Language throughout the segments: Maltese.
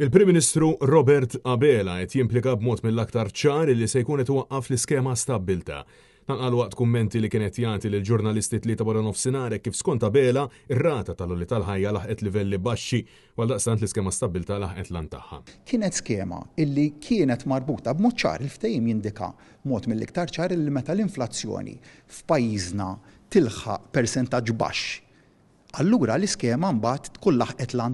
Il-Prim Ministru Robert Abela qed jimplika b'mod mill-aktar ċar li se jkun qed iwaqqaf l-iskema stabbilta. Tanqal waqt kummenti li kienet jagħti lil ġurnalisti tlieta wara nofsinhar kif skont Abela ir-rata tal-għolli tal-ħajja laħqet livelli baxxi għal daqstant l-iskema stabbilta laħqet lan tagħha. Kienet skema illi kienet marbuta b'mod ċar il-ftehim jindika mod mill-iktar ċar li meta l-inflazzjoni f'pajjiżna tilħaq persentaġġ baxx. Allura l-iskema mbagħad tkun laħqet lan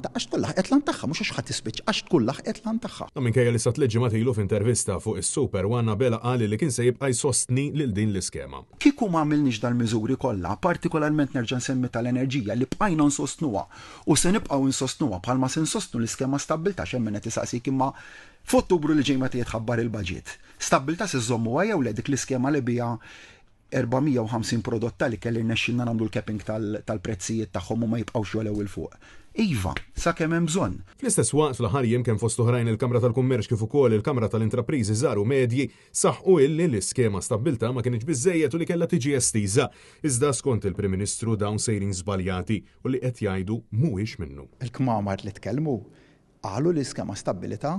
tagħha mhux għax ħadd tispiċċ għax tkun laħqet lan tagħha. Minkejja li sat leġi ilu f'intervista fuq is-Super One Abela qal li kien se jibqa' jsostni lil din l-iskema. Kieku ma għamilniex dal-miżuri kollha, partikolarment nerġa' nsemmi tal-enerġija li bqajna nsostnuha u se nibqgħu nsostnuha bħalma se nsostnu l-iskema stabbilta x'hemm qed isaqsik imma f'Ottubru li ġej meta jitħabbar il-baġit. Stabbilta se żommuha jew le dik l-iskema li biha 450 prodotta li kelli rnexxilna nagħmlu l-capping tal-prezzijiet tagħhom u ma jibqgħux jolew il fuq. Iva, sakemm hemm bżonn. Fl-istess waqt fl-aħħar jiem kemm fost oħrajn il-Kamra tal-Kummerċ kif ukoll il-Kamra tal-Intrapriżi żgħar u medji saħħu illi l-iskema stabbilta ma kienx biżejjed u li kellha tiġi estiża. Iżda skont il-Prim Ministru dawn sejrin żbaljati u li qed jgħidu mhuwiex minnu. Il-kmamar li tkellmu qalu l-iskema stabbilità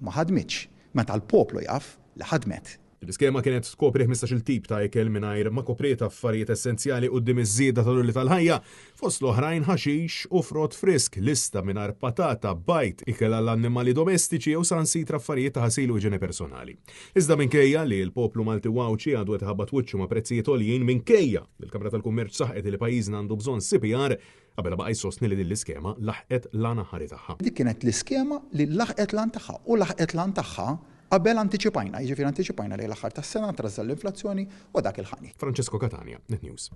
ma ħadmitx meta l-poplu jaf li ħadmet. L-iskema kienet tkopri 15-il tip ta' ikel mingħajr ma kopriet affarijiet essenzjali quddiem iż-żieda tal-ulli tal-ħajja, fost l-oħrajn ħaxix u frott frisk, lista mingħajr patata, bajt, ikel għall-annimali domestiċi jew sansitra affarijiet ta' ħasil u iġene personali. Iżda minkejja li l-poplu Malti wawċi għadu qed iħabbat wiċċu ma' prezzijiet għoljin minkejja l-Kamra tal-Kummerċ saħqet li pajjiżna għandu bżonn CPR qabel baqa' jsostni li din l-iskema laħqet l-għana ħari tagħha. Dik kienet l-iskema li laħqet lan tagħha u laħqet lan tagħha qabel antiċipajna, jiġifieri antiċipajna li l-aħħar tas-sena trażżal l-inflazzjoni u dak il-ħani. Francesco Catania, Net News.